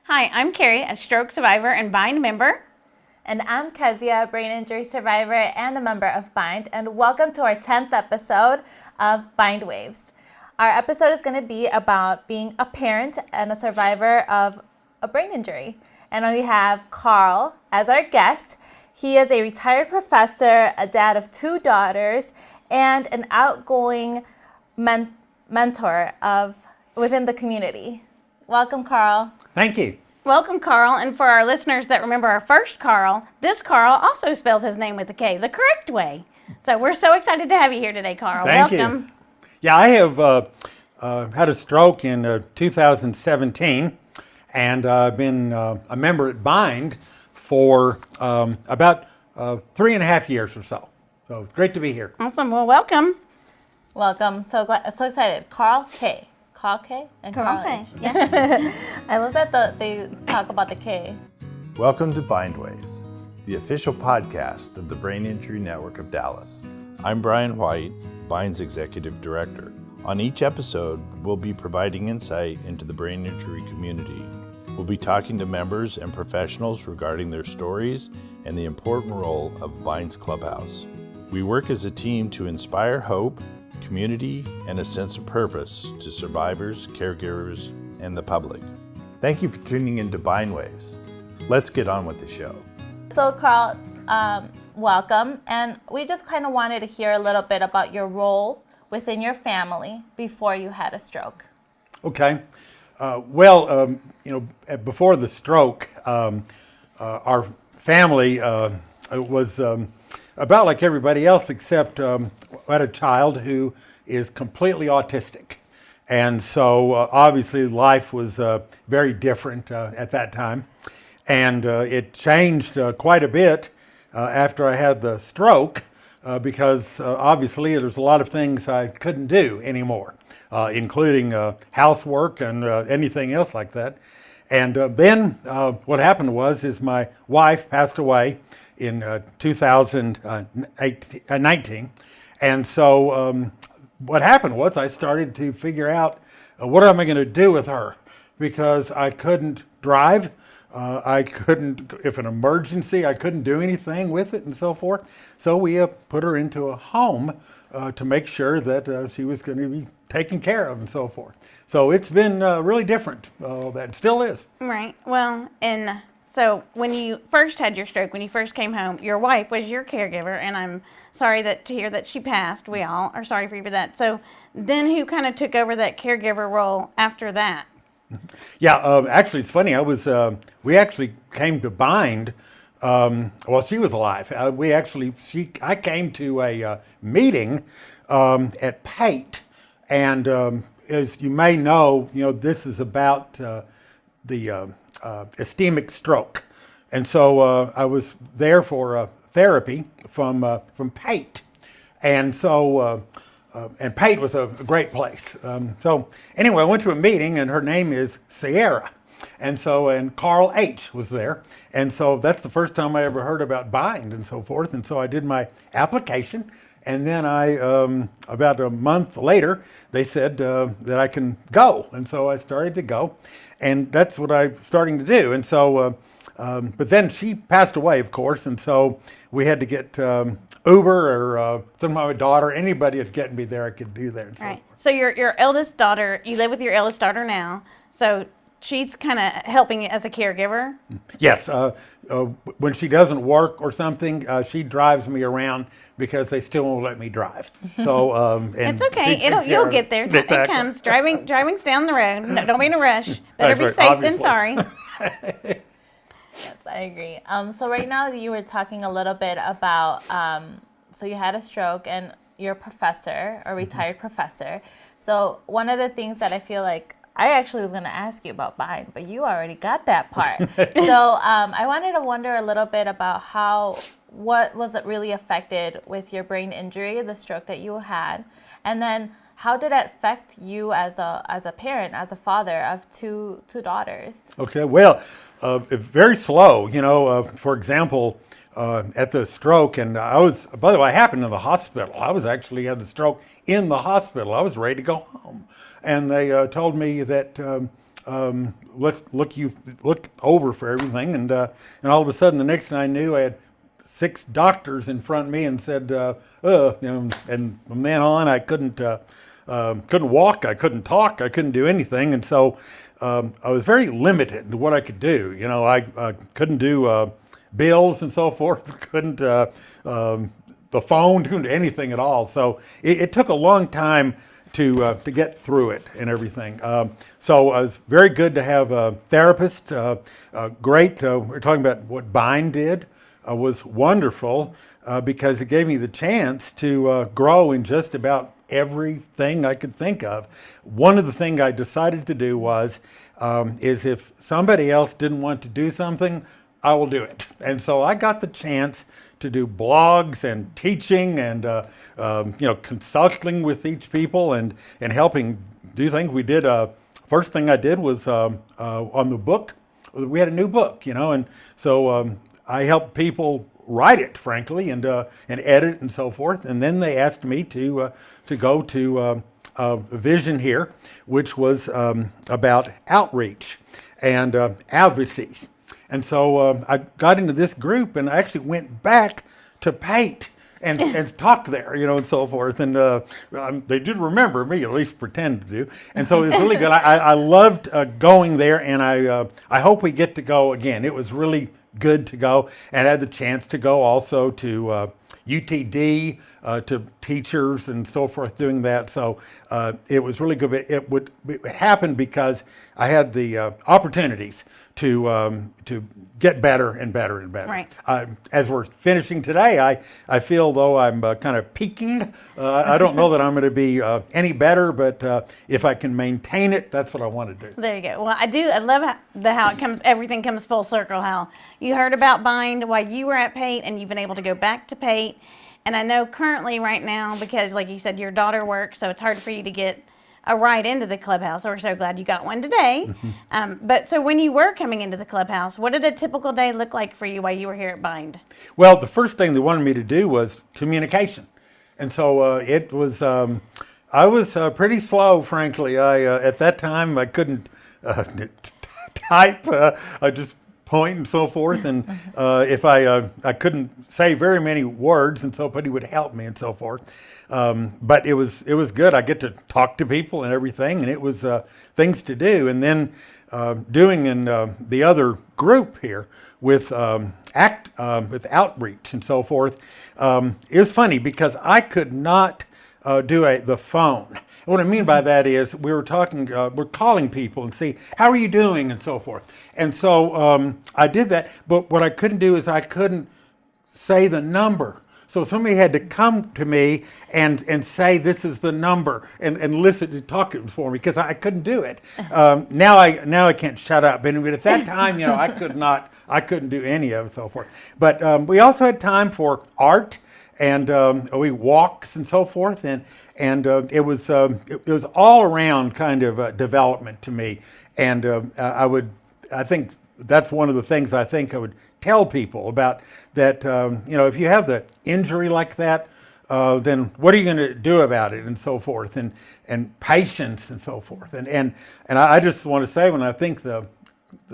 Hi, I'm Carrie, a stroke survivor and Bind member. And I'm Kezia, a brain injury survivor and a member of Bind. And welcome to our 10th episode of Bindwaves. Our episode is going to be about being a parent and a survivor of a brain injury. And we have Karl as our guest. He is a retired professor, a dad of 2 daughters, and an outgoing mentor within the community. Welcome, Karl. Thank you. Welcome, Karl. And for our listeners that remember our first Karl, this Karl also spells his name with a K, the correct way. So we're so excited to have you here today, Karl. Thank Welcome. you. Yeah, I have had a stroke in 2017, and I've been a member at Bind for about 3.5 years or so. So it's great to be here. Awesome. Well, welcome. Welcome. So excited. Karl K. Karl K. And Karl Karl K. H. Yeah. I love that they talk about the K. Welcome to Bindwaves, the official podcast of the Brain Injury Network of Dallas. I'm Brian White, Bind's Executive Director. On each episode, we'll be providing insight into the brain injury community. We'll be talking to members and professionals regarding their stories and the important role of Bind's clubhouse. We work as a team to inspire hope, community, and a sense of purpose to survivors, caregivers, and the public. Thank you for tuning into Bindwaves. Let's get on with the show. So Karl, welcome. And we just kind of wanted to hear a little bit about your role within your family before you had a stroke. Okay. Before the stroke, our family was about like everybody else, except I had a child who is completely autistic. And so obviously life was very different at that time. And it changed quite a bit after I had the stroke because obviously there's a lot of things I couldn't do anymore, including housework and anything else like that. And then what happened is my wife passed away in 2019. And so what happened was I started to figure out what am I going to do with her, because I couldn't drive. I couldn't, if an emergency, I couldn't do anything with it and so forth. So we put her into a home to make sure that she was going to be taken care of and so forth. So it's been really different. That still is. Right. Well, and so when you first had your stroke, when you first came home, your wife was your caregiver, and I'm sorry to hear that she passed. We all are sorry for you for that. So then who kind of took over that caregiver role after that? Yeah, actually, it's funny. We actually came to Bind while she was alive. I came to a meeting at Pate, and as you may know, this is about the ischemic stroke, and so I was there for therapy from Pate, and so. And Pate was a great place. So anyway, I went to a meeting, and her name is Sierra. And Karl H. was there. And so that's the first time I ever heard about Bind and so forth. And so I did my application. And then about a month later, they said that I can go. And so I started to go. And that's what I'm starting to do. And so, but then she passed away, of course. And so we had to get Uber or somehow my daughter, anybody that get me there, I could do that. Right. So your eldest daughter, you live with your eldest daughter now. So she's kind of helping as a caregiver. Yes. When she doesn't work or something, she drives me around because they still won't let me drive. So and it's okay. You'll get there. Exactly. It comes. Driving's down the road. No, don't be in a rush. Better That's be right, safe obviously. than sorry. Yes, I agree. So right now you were talking a little bit about, so you had a stroke and you're a professor, a retired professor. So one of the things that I feel like I actually was going to ask you about Bind, but you already got that part. So I wanted to wonder a little bit about what was it really affected with your brain injury, the stroke that you had, and then how did that affect you as a parent, as a father of two daughters? Okay, well, very slow. For example, at the stroke, and by the way, I happened in the hospital. I was actually had the stroke in the hospital. I was ready to go home. And they told me that let's look over for everything. And all of a sudden, the next thing I knew, I had 6 doctors in front of me and said, and from then on, I couldn't walk, I couldn't talk, I couldn't do anything. And so I was very limited to what I could do. I couldn't do bills and so forth, couldn't the phone, couldn't do anything at all. So it took a long time to get through it and everything. So it was very good to have a therapist. Great. We're talking about what Bind did. Was wonderful because it gave me the chance to grow in just about everything I could think of. One of the things I decided to do is if somebody else didn't want to do something, I will do it. And so I got the chance to do blogs and teaching and consulting with each people and helping do things. We did first thing I did was on the book. We had a new book, and so I helped people write it, frankly, and edit and so forth. And then they asked me to go to a vision here, which was about outreach and advocacy. And so I got into this group, and I actually went back to Pate and talk there, and so forth. And they did remember me, at least pretend to do. And so it was really good. I loved going there, and I hope we get to go again. It was really good to go, and I had the chance to go also to UTD, to teachers and so forth doing that. So it was really good. It happened because I had the opportunities to get better and better and better. Right. As we're finishing today, I feel though I'm kind of peaking. I don't know that I'm going to be any better, but if I can maintain it, that's what I want to do. There you go. Well, I love how it comes. Everything comes full circle. How you heard about Bind while you were at Pate, and you've been able to go back to Pate. And I know currently right now, because like you said, your daughter works, so it's hard for you to get a ride into the clubhouse. So we're so glad you got one today. But so when you were coming into the clubhouse, what did a typical day look like for you while you were here at Bind? Well, the first thing they wanted me to do was communication. And so it was, I was pretty slow, frankly. At that time, I couldn't type. I just point and so forth. And if I couldn't say very many words, and so somebody would help me and so forth. But it was good. I get to talk to people and everything, and it was things to do. And then doing in the other group here with with outreach and so forth, it was funny because I could not do the phone. What I mean by that is we were talking, we're calling people and see, how are you doing and so forth. And so I did that, but what I couldn't do is I couldn't say the number. So somebody had to come to me and say, this is the number, and listen to talk for me, because I couldn't do it. Now I can't shut up. But at that time, I couldn't do any of it, so forth. But we also had time for art, and we walks and so forth, and it was all around kind of development to me. And I think that's one of the things I think I would tell people about that. If you have the injury like that, then what are you going to do about it and so forth, and patience and so forth. And I just want to say, when I think the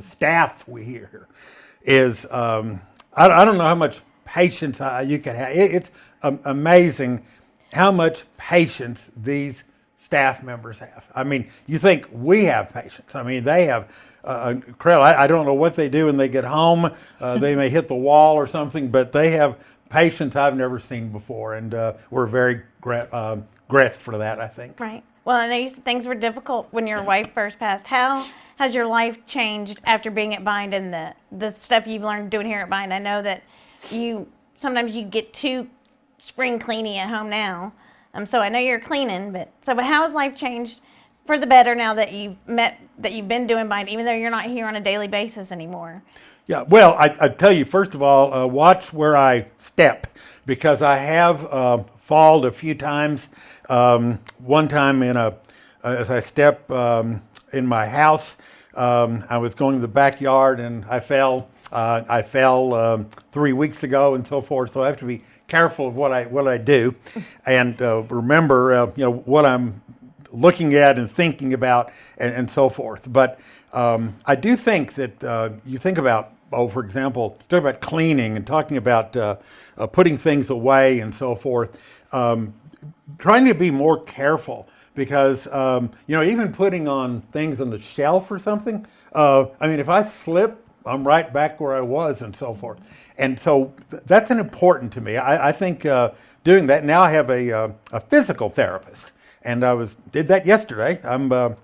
staff we hear here is, I don't know how much patience you can have. It's amazing how much patience these staff members have. I mean, you think we have patience. I mean, they have incredible. I don't know what they do when they get home. They may hit the wall or something, but they have patience I've never seen before, and we're very grateful for that, I think. Right. Well, I know you said things were difficult when your wife first passed. How has your life changed after being at Bind and the stuff you've learned doing here at Bind? I know that sometimes you get too spring cleany at home now. So I know you're cleaning, but how has life changed for the better now that you've been doing Bind, even though you're not here on a daily basis anymore? Yeah, well, I tell you, first of all, watch where I step, because I have fallen a few times. One time as I step in my house, I was going to the backyard and I fell. I fell 3 weeks ago and so forth. So I have to be careful of what I do, and remember what I'm looking at and thinking about and so forth. But I do think that you think about, for example, talking about cleaning and talking about putting things away and so forth, trying to be more careful because, even putting on things on the shelf or something, if I slip, I'm right back where I was and so forth. And so that's important to me. I think doing that, now I have a physical therapist, and did that yesterday. I'm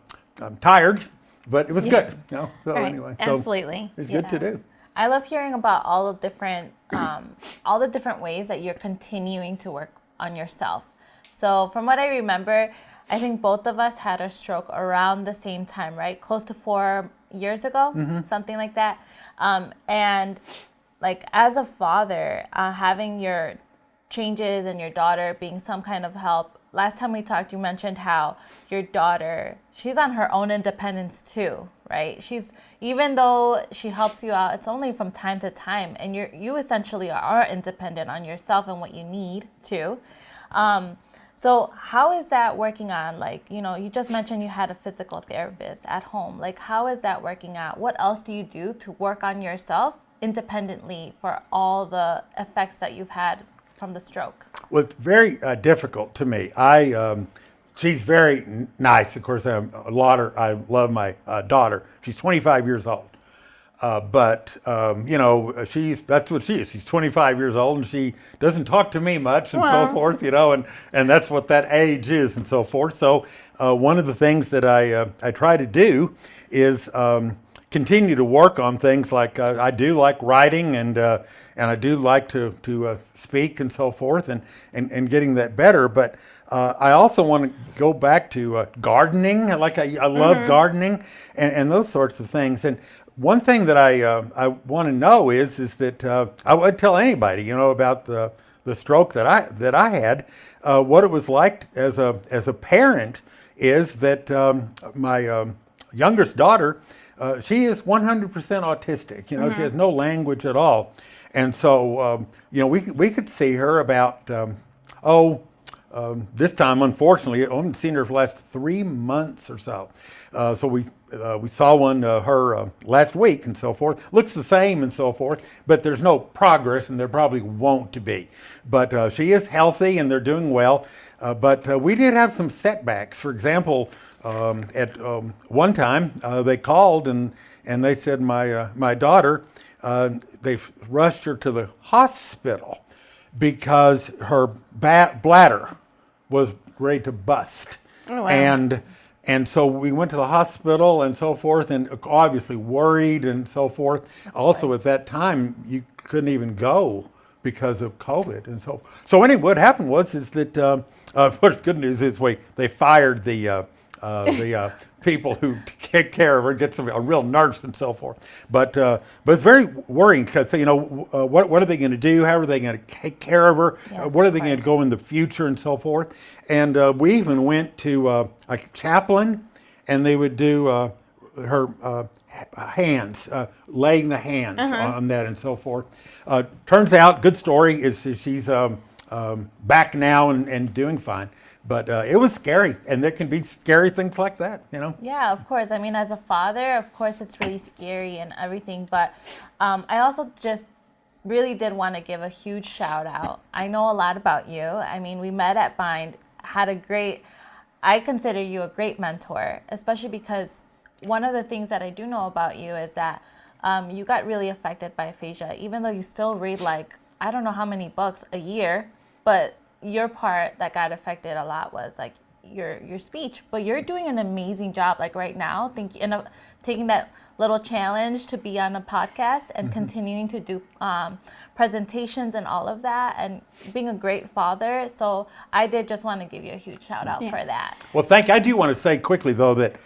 tired, but it was good. So Right. anyway, Absolutely. it's good to do. I love hearing about all the different ways that you're continuing to work on yourself. So from what I remember, I think both of us had a stroke around the same time, right? Close to 4 years ago, something like that. And like as a father, having your changes and your daughter being some kind of help. Last time we talked, you mentioned how your daughter, she's on her own independence too, right? Even though she helps you out, it's only from time to time, and you essentially are independent on yourself and what you need too. So how is that working on, you just mentioned you had a physical therapist at home. Like, how is that working out? What else do you do to work on yourself independently for all the effects that you've had from the stroke? Well, it's very difficult to me. She's very nice. Of course, I love my daughter. She's 25 years old. But that's what she is. She's 25 years old, and she doesn't talk to me much and so forth, and that's what that age is and so forth. So one of the things that I try to do is continue to work on things like I do like writing, and I do like to speak and so forth, and getting that better. But I also want to go back to gardening. I love gardening and those sorts of things. And one thing that I want to know is that I would tell anybody, about the stroke that I had. What it was like as a parent is that my youngest daughter, she is 100% autistic. She has no language at all, and so we could see her about this time, unfortunately, I haven't seen her for the last 3 months or so. So we saw her last week and so forth. Looks the same and so forth, but there's no progress, and there probably won't to be. But she is healthy, and they're doing well. But we did have some setbacks. For example, at one time they called and they said my daughter, they rushed her to the hospital because her bladder was ready to bust. Oh, wow. And so we went to the hospital and so forth, and obviously worried and so forth. Also at that time, you couldn't even go because of COVID. And so anyway, what happened was that what's good news is they fired the people who take care of her, get a real nurse and so forth. But it's very worrying because what are they going to do? How are they going to take care of her? Yes, what are they going to go in the future and so forth? And we even went to a chaplain, and they would do her hands, laying the hands on that and so forth. Turns out, good story, is she's back now and doing fine. But it was scary, and there can be scary things like that, Yeah, of course. I mean, as a father, of course, it's really scary and everything. But I also just really did want to give a huge shout out. I know a lot about you. I mean, we met at Bind, I consider you a great mentor, especially because one of the things that I do know about you is that you got really affected by aphasia, even though you still read I don't know how many books a year, but your part that got affected a lot was your speech. But you're doing an amazing job right now, taking that little challenge to be on a podcast and continuing to do presentations and all of that, and being a great father. So I did just want to give you a huge shout out for that. Well, thank you. I do want to say quickly though that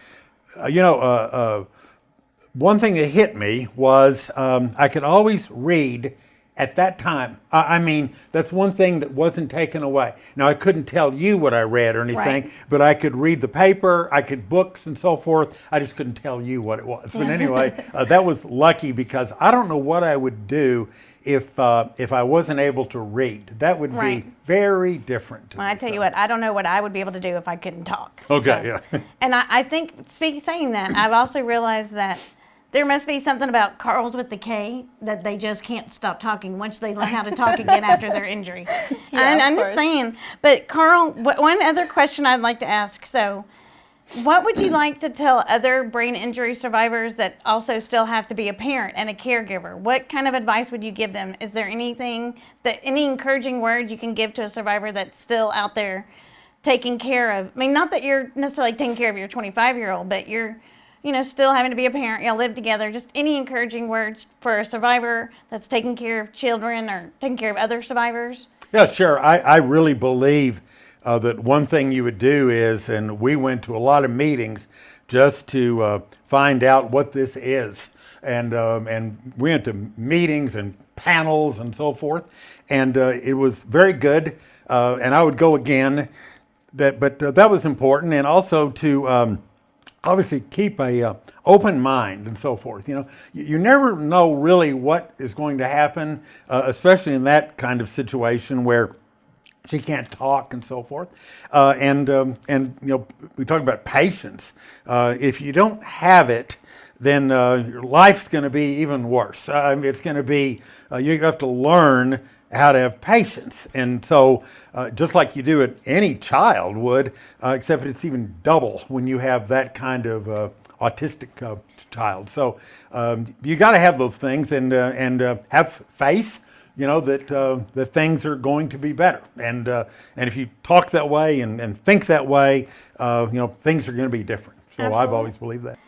one thing that hit me was I could always read at that time. I mean, that's one thing that wasn't taken away. Now, I couldn't tell you what I read or anything, Right. but I could read the paper, I could books and so forth. I just couldn't tell you what it was. But anyway, that was lucky, because I don't know what I would do if I wasn't able to read. That would Right. be very different to Well, me. I tell you So- what, I don't know what I would be able to do if I couldn't talk. Okay, yeah. And I think, saying that, I've also realized that there must be something about Carl's with the K that they just can't stop talking once they learn how to talk again after their injury. Yeah, And of I'm just course. saying. But Karl, one other question I'd like to ask. So, what would you like to tell other brain injury survivors that also still have to be a parent and a caregiver? What kind of advice would you give them? Is there any encouraging word you can give to a survivor that's still out there taking care of? I mean, not that you're necessarily taking care of your 25-year-old, but you're, still having to be a parent. Y'all live together. Just any encouraging words for a survivor that's taking care of children or taking care of other survivors? Yeah, sure. I really believe that one thing you would do is, and we went to a lot of meetings just to find out what this is. And we went to meetings and panels and so forth. And it was very good. And I would go again. But that was important. And also to obviously keep a open mind and so forth. You never know really what is going to happen, especially in that kind of situation where she can't talk and so forth. And we talk about patience. If you don't have it, then your life's going to be even worse. It's going to be, you have to learn how to have patience. And so just like you do it, any child would, except it's even double when you have that kind of autistic child. So you got to have those things and have faith, that things are going to be better. And if you talk that way and think that way, things are going to be different. So I've Absolutely. always believed that.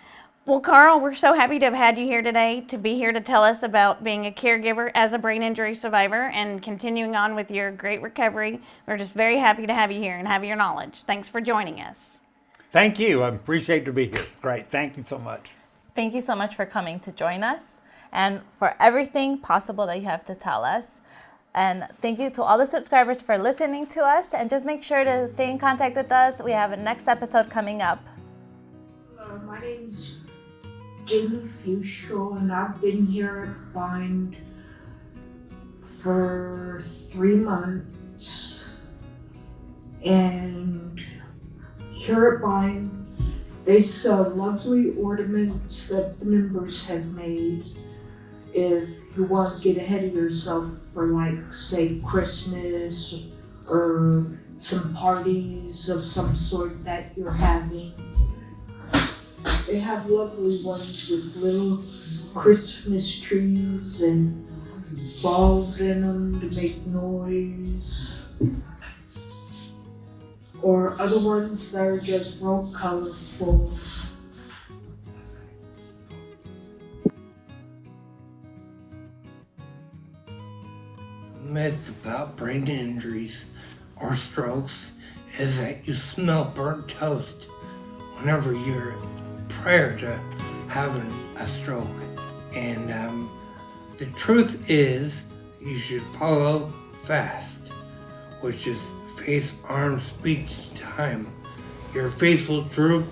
Well, Karl, we're so happy to have had you here today, to be here to tell us about being a caregiver as a brain injury survivor and continuing on with your great recovery. We're just very happy to have you here and have your knowledge. Thanks for joining us. Thank you. I appreciate to be here. Great. Thank you so much. Thank you so much for coming to join us and for everything possible that you have to tell us. And thank you to all the subscribers for listening to us. And just make sure to stay in contact with us. We have a next episode coming up. My name's Jamie Fuchsel, and I've been here at Bind for 3 months. And here at Bind, they sell lovely ornaments that the members have made. If you want to get ahead of yourself for, like, say, Christmas or some parties of some sort that you're having. They have lovely ones with little Christmas trees and balls in them to make noise. Or other ones that are just real colorful. Myth about brain injuries or strokes is that you smell burnt toast whenever you're prior to having a stroke. And the truth is you should follow FAST, which is face, arm, speech, time. Your face will droop,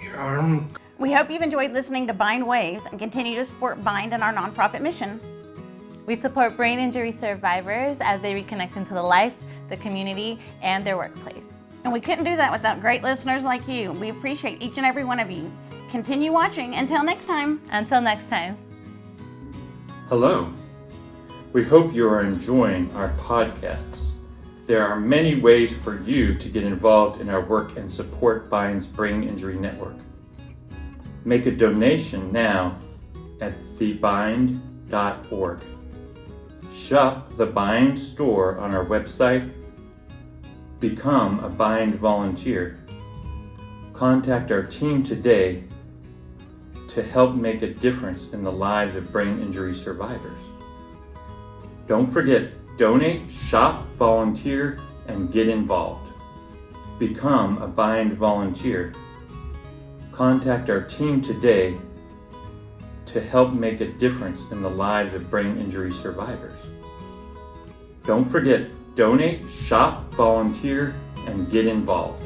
your arm. We hope you've enjoyed listening to Bind Waves and continue to support Bind and our nonprofit mission. We support brain injury survivors as they reconnect into the life, the community, and their workplace. And we couldn't do that without great listeners like you. We appreciate each and every one of you. Continue watching. Until next time. Until next time. Hello. We hope you are enjoying our podcasts. There are many ways for you to get involved in our work and support Bind's Brain Injury Network. Make a donation now at thebind.org. Shop the Bind store on our website. Become a Bind volunteer. Contact our team today to help make a difference in the lives of brain injury survivors. Don't forget, donate, shop, volunteer, and get involved. Become a Bind volunteer. Contact our team today to to help make a difference in the lives of brain injury survivors. Don't forget, donate, shop, volunteer, and get involved.